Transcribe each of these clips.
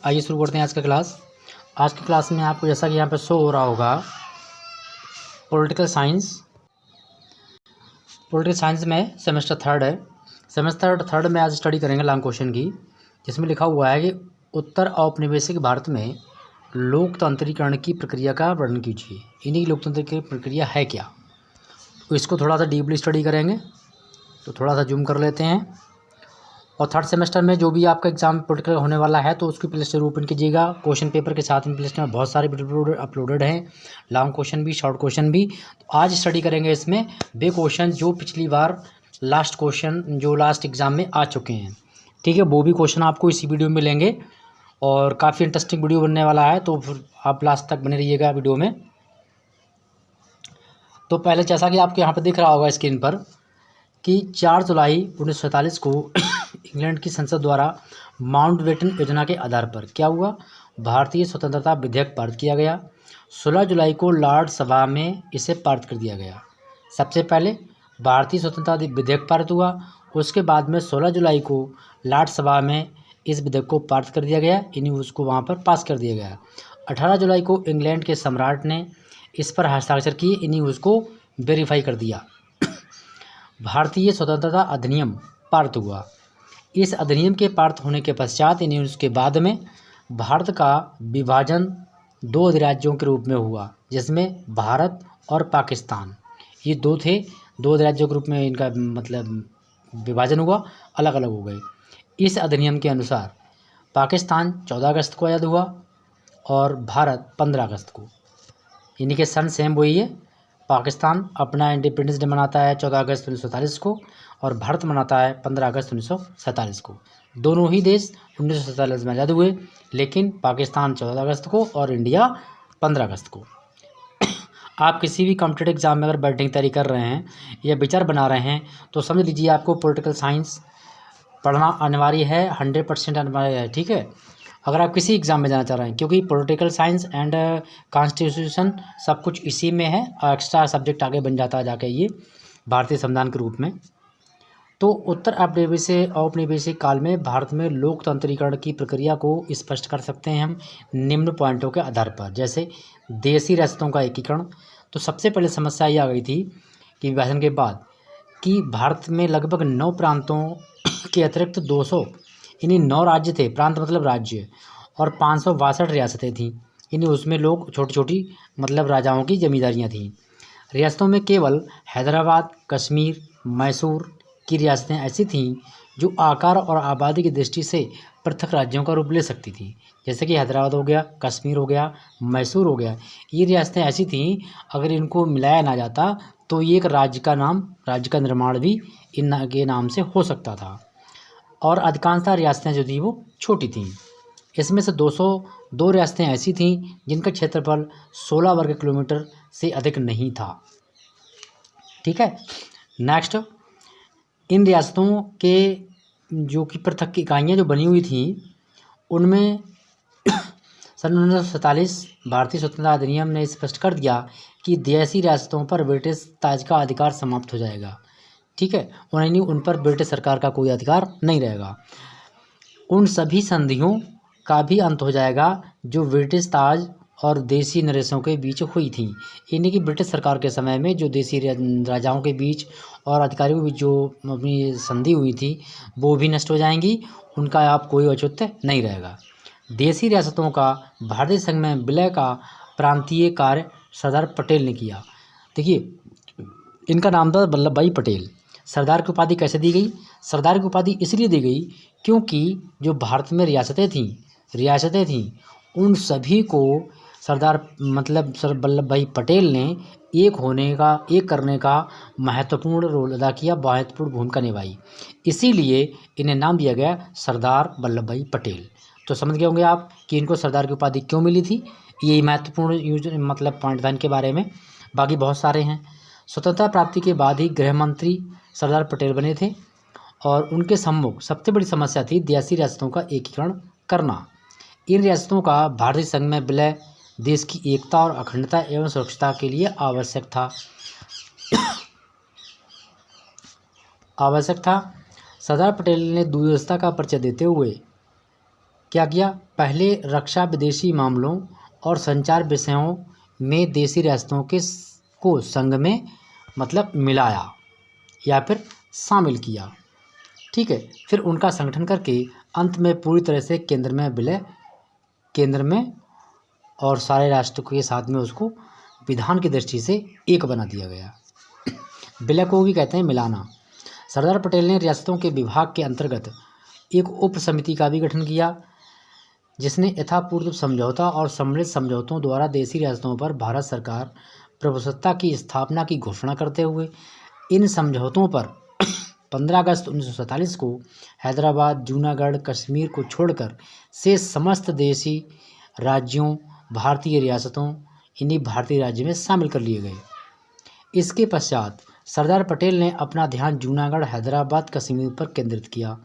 आइए शुरू करते हैं आज का क्लास। आज की क्लास में आपको जैसा कि यहाँ पे शो हो रहा होगा पॉलिटिकल साइंस में सेमेस्टर थर्ड है। सेमेस्टर थर्ड में आज स्टडी करेंगे लॉन्ग क्वेश्चन की, जिसमें लिखा हुआ है कि उत्तर औपनिवेशिक भारत में लोकतांत्रिकरण की प्रक्रिया का वर्णन कीजिए। इन्हीं की लोकतंत्र प्रक्रिया है क्या, तो इसको थोड़ा सा डीपली स्टडी करेंगे। तो थोड़ा सा जूम कर लेते हैं। और थर्ड सेमेस्टर में जो भी आपका एग्जाम पॉलिटिकल होने वाला है तो उसकी प्लेलिस्ट जरूर ओपन कीजिएगा। क्वेश्चन पेपर के साथ में प्लेलिस्ट में बहुत सारे वीडियो अपलोडेड हैं, लॉन्ग क्वेश्चन भी, शॉर्ट क्वेश्चन भी। तो आज स्टडी करेंगे इसमें वे क्वेश्चन जो पिछली बार लास्ट एग्जाम में आ चुके हैं। ठीक है, वो भी क्वेश्चन आपको इसी वीडियो में मिलेंगे और काफ़ी इंटरेस्टिंग वीडियो बनने वाला है, तो फिर आप लास्ट तक बने रहिएगा वीडियो में। तो पहले जैसा कि आपको यहाँ पर दिख रहा होगा स्क्रीन पर कि 4 जुलाई 1947 को इंग्लैंड की संसद द्वारा माउंटबेटन योजना के आधार पर क्या हुआ, भारतीय स्वतंत्रता विधेयक पारित किया गया। 16 जुलाई को लॉर्ड सभा में इसे पारित कर दिया गया। सबसे पहले भारतीय स्वतंत्रता विधेयक पारित हुआ, उसके बाद में 16 जुलाई को लॉर्ड सभा में इस विधेयक को पारित कर दिया गया, यानी उसको वहाँ पर पास कर दिया गया। 18 जुलाई को इंग्लैंड के सम्राट ने इस पर हस्ताक्षर किए, यानी उसको वेरीफाई कर दिया। भारतीय स्वतंत्रता अधिनियम पारित हुआ। इस अधिनियम के पारित होने के पश्चात यानी उसके बाद में भारत का विभाजन 2 अधिराज्यों के रूप में हुआ, जिसमें भारत और पाकिस्तान ये 2 थे। 2 अधिराज्यों के रूप में इनका मतलब विभाजन हुआ, अलग अलग हो गए। इस अधिनियम के अनुसार पाकिस्तान 14 अगस्त को आज़ाद हुआ और भारत 15 अगस्त को, यानी कि सन सेम वही है। पाकिस्तान अपना इंडिपेंडेंस डे मनाता है 14 अगस्त 1947 को और भारत मनाता है 15 अगस्त 1947 को। दोनों ही देश 1947 में आज़ाद हुए, लेकिन पाकिस्तान 14 अगस्त को और इंडिया 15 अगस्त को। आप किसी भी कॉम्पिटेटिव एग्जाम में अगर बैठने की तैयारी कर रहे हैं या विचार बना रहे हैं तो समझ लीजिए आपको पॉलिटिकल साइंस पढ़ना अनिवार्य है, 100% अनिवार्य है। ठीक है, अगर आप किसी एग्ज़ाम में जाना चाह रहे हैं, क्योंकि पॉलिटिकल साइंस एंड कॉन्स्टिट्यूशन सब कुछ इसी में है, एक्स्ट्रा सब्जेक्ट आगे बन जाता है जाके ये भारतीय संविधान के रूप में। तो उत्तर औपनिवेशिक काल में भारत में लोकतांत्रिकरण की प्रक्रिया को स्पष्ट कर सकते हैं हम निम्न पॉइंटों के आधार पर, जैसे देशी रियासतों का एकीकरण। तो सबसे पहले समस्या ये आ गई थी कि विभाजन के बाद कि भारत में लगभग 9 प्रांतों के अतिरिक्त 200 यानी 9 राज्य थे, प्रांत मतलब राज्य, और 562 रियासतें थीं, यानी उसमें लोग छोटी छोटी मतलब राजाओं की जमींदारियां थीं। रियासतों में केवल हैदराबाद, कश्मीर, मैसूर की रियासतें ऐसी थीं जो आकार और आबादी की दृष्टि से पृथक राज्यों का रूप ले सकती थीं, जैसे कि हैदराबाद हो गया, कश्मीर हो गया, मैसूर हो गया। ये रियासतें ऐसी थीं अगर इनको मिलाया ना जाता तो ये एक राज्य का निर्माण भी इन के नाम से हो सकता था। और अधिकांशतः रियासतें जो थी वो छोटी थीं। इसमें से 202 रियासतें ऐसी थीं जिनका क्षेत्रफल 16 वर्ग किलोमीटर से अधिक नहीं था। ठीक है, नेक्स्ट, इन रियासतों के जो कि पृथक इकाइयाँ जो बनी हुई थीं उनमें सन 1947 भारतीय स्वतंत्रता अधिनियम ने स्पष्ट कर दिया कि देशी रियासतों पर ब्रिटिश ताज का अधिकार समाप्त हो जाएगा। ठीक है, उन पर ब्रिटिश सरकार का कोई अधिकार नहीं रहेगा। उन सभी संधियों का भी अंत हो जाएगा जो ब्रिटिश ताज और देसी नरेशों के बीच हुई थी, यानी कि ब्रिटिश सरकार के समय में जो देसी राजाओं के बीच और अधिकारियों के बीच जो अपनी संधि हुई थी वो भी नष्ट हो जाएंगी, उनका आप कोई औचित्य नहीं रहेगा। देसी रियासतों का भारतीय संघ में विलय का प्रांतीय कार्य सरदार पटेल ने किया। देखिए, इनका नाम था वल्लभ भाई पटेल। सरदार की उपाधि कैसे दी गई? सरदार की उपाधि इसलिए दी गई क्योंकि जो भारत में रियासतें थीं उन सभी को सरदार मतलब सर वल्लभ भाई पटेल ने एक करने का महत्वपूर्ण रोल अदा किया, महत्वपूर्ण भूमिका निभाई। इसीलिए इन्हें नाम दिया गया सरदार वल्लभ भाई पटेल। तो समझ गए होंगे आप कि इनको सरदार की उपाधि क्यों मिली थी। ये महत्वपूर्ण मतलब पॉइंट था इनके बारे में, बाकी बहुत सारे हैं। स्वतंत्रता प्राप्ति के बाद ही गृह मंत्री सरदार पटेल बने थे और उनके सम्मुख सबसे बड़ी समस्या थी देशी रियासतों का एकीकरण करना। इन रियासतों का भारतीय संघ में विलय देश की एकता और अखंडता एवं सुरक्षा के लिए आवश्यक था। सरदार पटेल ने दूरदर्शिता का परिचय देते हुए क्या किया, पहले रक्षा, विदेशी मामलों और संचार विषयों में देशी रियासतों को संघ में मतलब मिलाया या फिर शामिल किया। ठीक है, फिर उनका संगठन करके अंत में पूरी तरह से केंद्र में और सारे राष्ट्र के साथ में उसको विधान की दृष्टि से एक बना दिया गया। विलय को भी कहते हैं मिलाना। सरदार पटेल ने रियासतों के विभाग के अंतर्गत एक उप समिति का भी गठन किया, जिसने यथापूर्व समझौता और सम्मिलित समझौतों द्वारा देशी रियासतों पर भारत सरकार प्रभुसत्ता की स्थापना की घोषणा करते हुए इन समझौतों पर 15 अगस्त 1947 को हैदराबाद, जूनागढ़, कश्मीर को छोड़कर शेष समस्त देशी राज्यों, भारतीय रियासतों इन्हीं भारतीय राज्य में शामिल कर लिए गए। इसके पश्चात सरदार पटेल ने अपना ध्यान जूनागढ़, हैदराबाद, कश्मीर पर केंद्रित किया।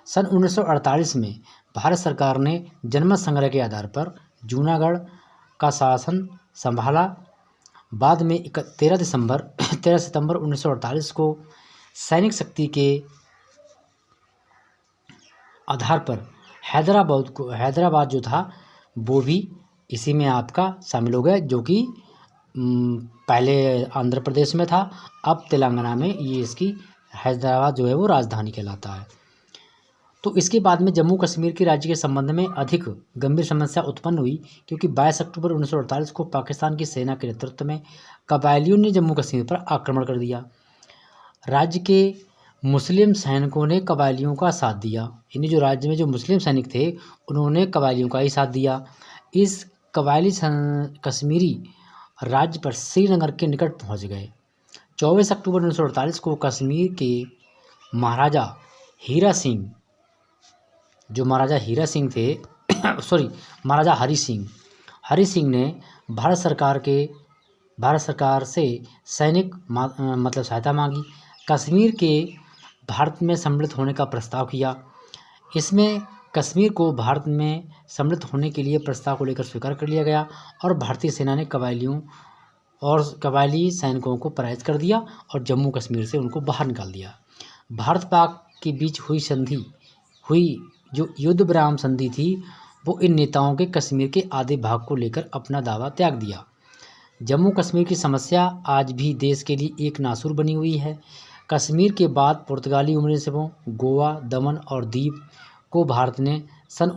सन 1948 में भारत सरकार ने जनमत संग्रह के आधार पर जूनागढ़ का शासन संभाला। बाद में 13 सितंबर 1948 को सैनिक शक्ति के आधार पर हैदराबाद जो था वो भी इसी में आपका शामिल हो गया, जो कि पहले आंध्र प्रदेश में था, अब तेलंगाना में ये इसकी हैदराबाद जो है वो राजधानी कहलाता है। तो इसके बाद में जम्मू कश्मीर के राज्य के संबंध में अधिक गंभीर समस्या उत्पन्न हुई, क्योंकि 22 अक्टूबर 1948 को पाकिस्तान की सेना के नेतृत्व में कबायलियों ने जम्मू कश्मीर पर आक्रमण कर दिया। राज्य के मुस्लिम सैनिकों ने कबायलियों का साथ दिया। यानी जो राज्य में जो मुस्लिम सैनिक थे उन्होंने कबायलियों का ही साथ दिया। इस कबायली कश्मीरी राज्य पर श्रीनगर के निकट पहुंच गए। 24 अक्टूबर 1948 को कश्मीर के महाराजा हीरा सिंह, जो महाराजा हीरा सिंह थे महाराजा हरि सिंह ने भारत सरकार से सैनिक मतलब सहायता मांगी। कश्मीर के भारत में सम्मिलित होने का प्रस्ताव किया। इसमें कश्मीर को भारत में सम्मिलित होने के लिए प्रस्ताव को लेकर स्वीकार कर लिया गया और भारतीय सेना ने कबायली सैनिकों को पराजित कर दिया और जम्मू कश्मीर से उनको बाहर निकाल दिया। भारत पाक के बीच हुई जो युद्ध विराम संधि थी वो इन नेताओं के कश्मीर के आधे भाग को लेकर अपना दावा त्याग दिया। जम्मू कश्मीर की समस्या आज भी देश के लिए एक नासूर बनी हुई है। कश्मीर के बाद पुर्तगाली उपनिवेशों गोवा, दमन और दीव को भारत ने सन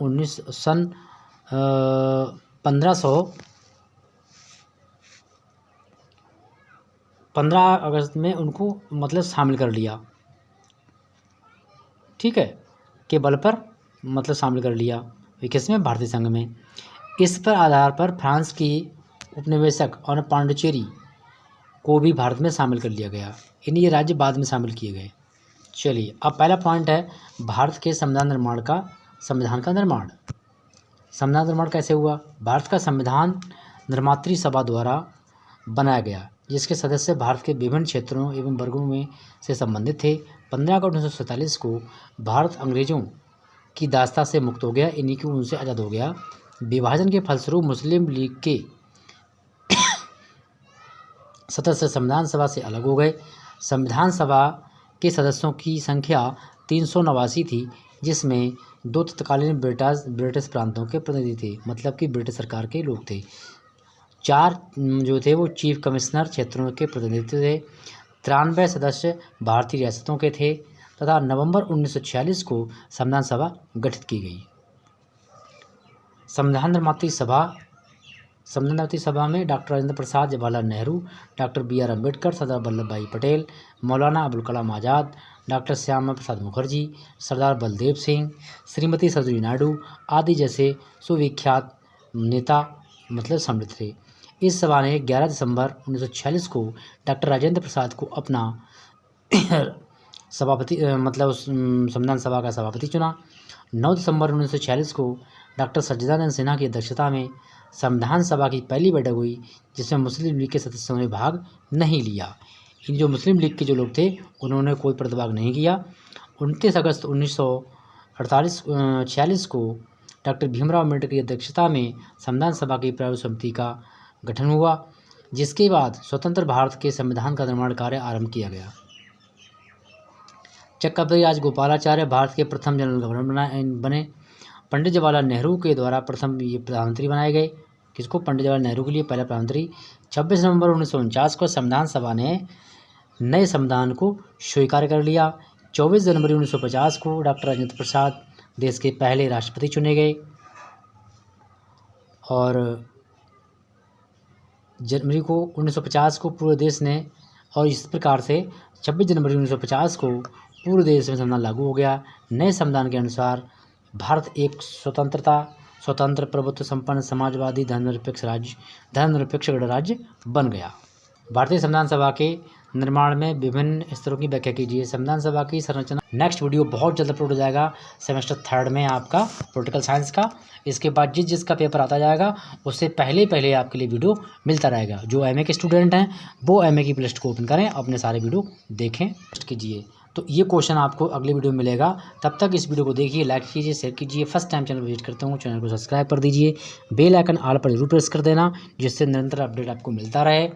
15 अगस्त में उनको मतलब शामिल कर लिया। ठीक है, के बल पर मतलब शामिल कर लिया किसमें, भारतीय संघ में। इस पर आधार पर फ्रांस की उपनिवेशक और पांडिचेरी को भी भारत में शामिल कर लिया गया। इन्हीं ये राज्य बाद में शामिल किए गए। चलिए, अब पहला पॉइंट है भारत के संविधान का निर्माण। संविधान निर्माण कैसे हुआ? भारत का संविधान निर्मात्री सभा द्वारा बनाया गया, जिसके सदस्य भारत के विभिन्न क्षेत्रों एवं वर्गों में से संबंधित थे। 15 अगस्त 1947 को भारत अंग्रेजों की दास्ता से मुक्त हो गया, इन्हीं की उनसे आज़ाद हो गया। विभाजन के फलस्वरूप मुस्लिम लीग के सदस्य संविधान सभा से अलग हो गए। संविधान सभा के सदस्यों की संख्या 389 थी, जिसमें 2 तत्कालीन ब्रिटिश प्रांतों के प्रतिनिधि थे, मतलब कि ब्रिटिश सरकार के लोग थे। 4 जो थे वो चीफ कमिश्नर क्षेत्रों के प्रतिनिधि थे। 93 सदस्य भारतीय रियासतों के थे तथा नवंबर 1946 को संविधान सभा गठित की गई। संविधान निर्मात्री सभा में doctor Rajendra Prasad, Jawaharlal Nehru, doctor BR Ambedkar, Sardar Vallabh भाई पटेल, मौलाना अबुल कलाम आज़ाद, डॉक्टर श्यामा प्रसाद मुखर्जी, सरदार बलदेव सिंह, श्रीमती सरोजिनी नायडू आदि जैसे सुविख्यात नेता मतलब सम्मिलित थे। इस सभा ने 11 दिसंबर 1946 को डॉक्टर राजेंद्र प्रसाद को अपना सभापति मतलब संविधान सभा का सभापति चुना। 9 दिसंबर 1946 को डॉक्टर सच्चिदानंद सिन्हा की अध्यक्षता में संविधान सभा की पहली बैठक हुई, जिसमें मुस्लिम लीग के सदस्यों ने भाग नहीं लिया। इन जो मुस्लिम लीग के जो लोग थे उन्होंने कोई प्रतिभाग नहीं किया। 29 अगस्त 1946 को डॉक्टर भीमराव अम्बेडकर की अध्यक्षता में संविधान सभा की प्रारूप समिति का गठन हुआ, जिसके बाद स्वतंत्र भारत के संविधान का निर्माण कार्य आरंभ किया गया। चक्रवर्ती राजगोपालाचार्य भारत के प्रथम जनरल गवर्नर बने। पंडित जवाहरलाल नेहरू के द्वारा प्रथम ये प्रधानमंत्री बनाए गए। किसको? पंडित जवाहरलाल नेहरू के लिए पहला प्रधानमंत्री। 26 नवंबर 1949 को संविधान सभा ने नए संविधान को स्वीकार कर लिया। 24 जनवरी 1950 को डॉक्टर राजेंद्र प्रसाद देश के पहले राष्ट्रपति चुने गए। और जनवरी को 1950 को पूरे देश ने, और इस प्रकार से 26 जनवरी 1950 को पूरे देश में संविधान लागू हो गया। नए संविधान के अनुसार भारत एक स्वतंत्र प्रभुत्व संपन्न समाजवादी धर्मनिरपेक्ष गणराज्य बन गया। भारतीय संविधान सभा के निर्माण में विभिन्न स्तरों की व्याख्या कीजिए। संविधान सभा की संरचना। नेक्स्ट वीडियो बहुत जल्द अपलोड हो जाएगा सेमेस्टर 3 में आपका पॉलिटिकल साइंस का। इसके बाद जिसका पेपर आता जाएगा उससे पहले आपके लिए वीडियो मिलता रहेगा। जो एमए के स्टूडेंट हैं वो एमए की प्लेलिस्ट को ओपन करें, अपने सारे वीडियो देखें, कीजिए। तो ये क्वेश्चन आपको अगले वीडियो में मिलेगा। तब तक इस वीडियो को देखिए, लाइक कीजिए, शेयर कीजिए। फर्स्ट टाइम चैनल विजिट करते हो चैनल को सब्सक्राइब कर दीजिए। बेल आइकन ऑल पर जरूर प्रेस कर देना, जिससे निरंतर अपडेट आपको मिलता रहे।